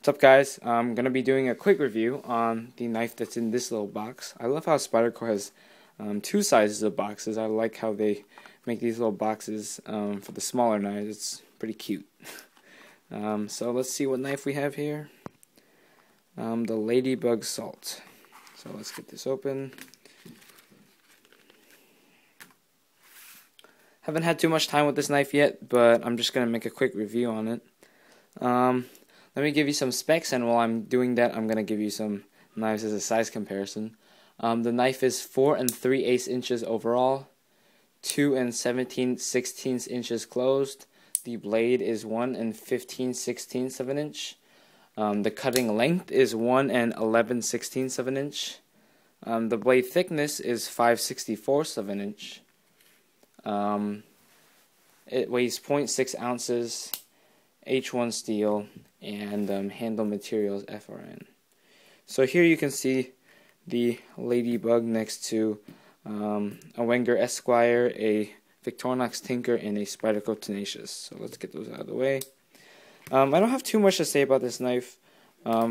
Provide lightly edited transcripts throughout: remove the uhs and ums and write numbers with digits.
What's up, guys? I'm going to be doing a quick review on the knife that's in this little box. I love how Spyderco has two sizes of boxes. I like how they make these little boxes for the smaller knives. It's pretty cute. So let's see what knife we have here. The Ladybug Salt. So let's get this open. Haven't had too much time with this knife yet, but I'm just going to make a quick review on it. Let me give you some specs, and while I'm doing that, I'm going to give you some knives as a size comparison. The knife is 4 3/8 inches overall, 2 17/16 inches closed. The blade is 1 15/16 of an inch. The cutting length is 1 11/16 of an inch. The blade thickness is 5/64 of an inch. It weighs 0.6 ounces, H1 steel, and handle materials FRN. So here you can see the Ladybug next to a Wenger Esquire, a Victorinox Tinker, and a Spyderco Tenacious. So let's get those out of the way. I don't have too much to say about this knife.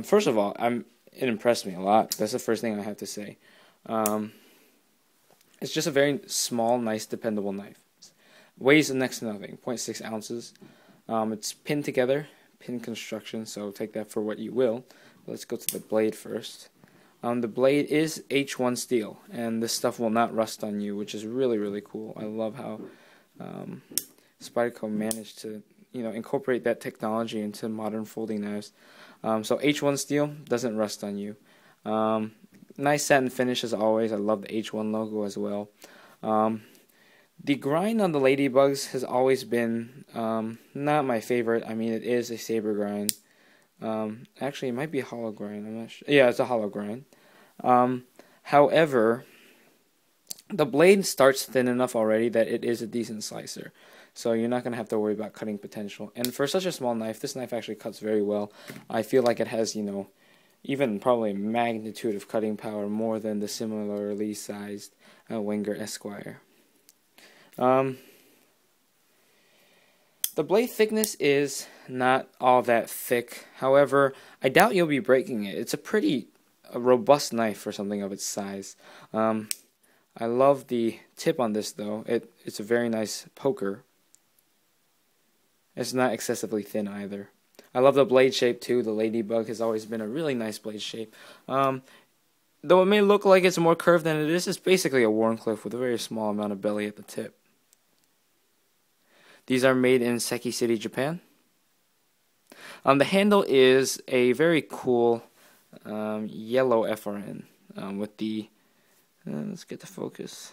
First of all, it impressed me a lot. That's the first thing I have to say. It's just a very small, nice, dependable knife. Weighs next to nothing, 0.6 ounces. It's pinned together, pin construction, so take that for what you will. Let's go to the blade first. The blade is H1 steel, and this stuff will not rust on you, which is really, really cool. I love how Spyderco managed to, incorporate that technology into modern folding knives. So H1 steel doesn't rust on you. Nice satin finish as always. I love the H1 logo as well. The grind on the Ladybugs has always been not my favorite. I mean, it is a saber grind. Actually, it might be a hollow grind. I'm not sure. Yeah, it's a hollow grind. However, the blade starts thin enough already that it is a decent slicer. So you're not going to have to worry about cutting potential. And for such a small knife, this knife actually cuts very well. I feel like it has, even probably a magnitude of cutting power more than the similarly sized Wenger Esquire. The blade thickness is not all that thick. However, I doubt you'll be breaking it. It's a pretty robust knife for something of its size. I love the tip on this, though. It's a very nice poker. It's not excessively thin either. I love the blade shape too. The Ladybug has always been a really nice blade shape. Though it may look like it's more curved than it is, it's basically a Warncliffe with a very small amount of belly at the tip. These are made in Seki City, Japan. The handle is a very cool yellow FRN with the let's get the focus,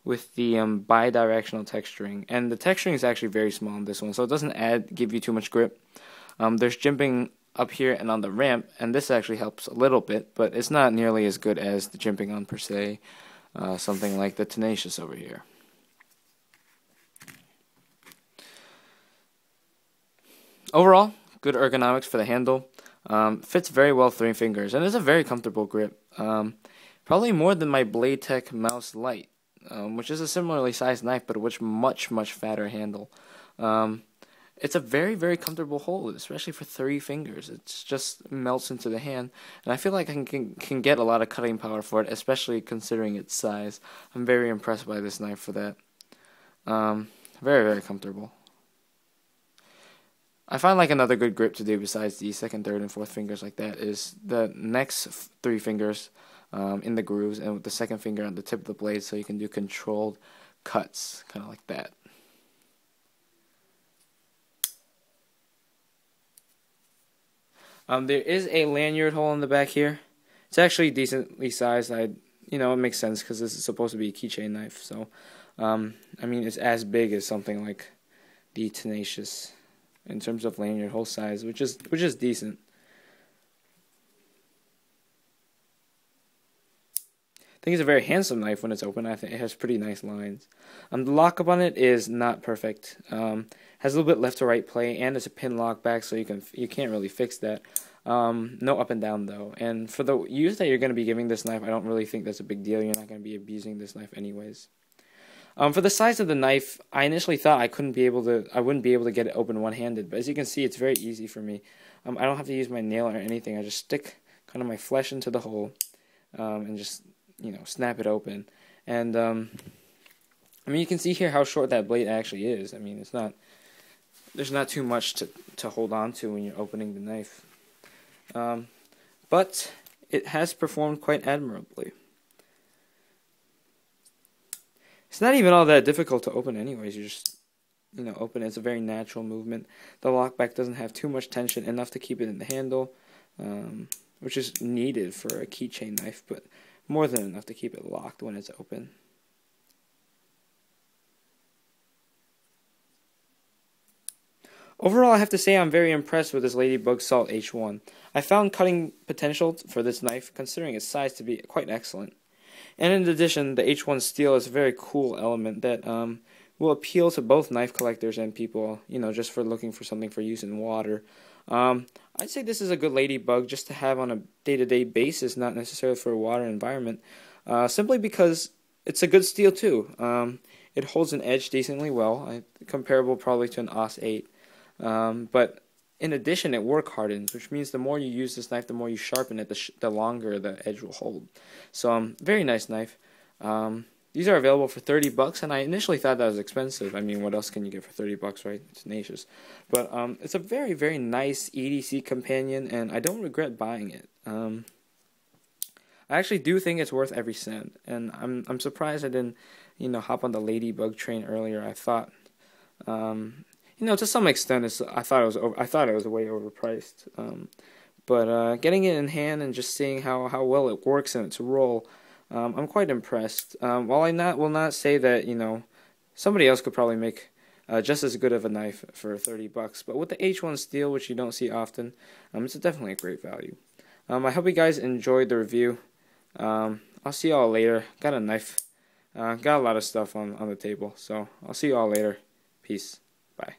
with the bi-directional texturing, and the texturing is actually very small on this one, so it doesn't give you too much grip. There's jimping up here and on the ramp, and this actually helps a little bit, but it's not nearly as good as the jimping on, per se, something like the Tenacious over here. Overall, good ergonomics for the handle. Fits very well 3 fingers, and it's a very comfortable grip. Probably more than my Blade Tech Mouse Lite, which is a similarly sized knife, but a much fatter handle. It's a very, very comfortable hold, especially for 3 fingers. It just melts into the hand, and I feel like I can get a lot of cutting power for it, especially considering its size. I'm very impressed by this knife for that. Very, very comfortable. I find like another good grip to do besides the 2nd, 3rd, and 4th fingers like that is the next 3 fingers in the grooves, and with the 2nd finger on the tip of the blade, so you can do controlled cuts, kind of like that. There is a lanyard hole in the back here. It's actually decently sized. It makes sense because this is supposed to be a keychain knife. So, I mean, it's as big as something like the Tenacious in terms of lanyard hole size, which is decent. I think it's a very handsome knife when it's open. I think it has pretty nice lines. The lockup on it is not perfect. Has a little bit left to right play, and it's a pin lock back, so you can't really fix that. No up and down though. And for the use that you're going to be giving this knife, I don't really think that's a big deal. You're not going to be abusing this knife anyways. For the size of the knife, I initially thought I wouldn't be able to get it open one-handed, but as you can see, it's very easy for me. I don't have to use my nail or anything. I just stick kind of my flesh into the hole, and just, snap it open. And I mean, you can see here how short that blade actually is. I mean, there's not too much to hold on to when you're opening the knife. But it has performed quite admirably. It's not even all that difficult to open anyways. You just, open it. It's a very natural movement. The lockback doesn't have too much tension, enough to keep it in the handle, which is needed for a keychain knife, but more than enough to keep it locked when it's open. Overall, I have to say I'm very impressed with this Ladybug Salt H1. I found cutting potential for this knife, considering its size, to be quite excellent. And in addition, the H1 steel is a very cool element that will appeal to both knife collectors and people, just for looking for something for use in water. I'd say this is a good Ladybug just to have on a day-to-day basis, not necessarily for a water environment, simply because it's a good steel too. It holds an edge decently well, comparable probably to an AUS 8. But in addition, it work hardens, which means the more you use this knife, the more you sharpen it, the longer the edge will hold. So, very nice knife. These are available for $30, and I initially thought that was expensive. I mean, what else can you get for $30, right? It's tenacious. But it's a very, very nice EDC companion, and I don't regret buying it. I actually do think it's worth every cent, and I'm surprised I didn't, hop on the Ladybug train earlier. I thought, to some extent, I thought it was way overpriced. But getting it in hand and just seeing how well it works in its role, I'm quite impressed. While I will not say that somebody else could probably make just as good of a knife for $30, but with the H1 steel, which you don't see often, it's definitely a great value. I hope you guys enjoyed the review. I'll see y'all later. Got a knife. Got a lot of stuff on the table, so I'll see y'all later. Peace. Bye.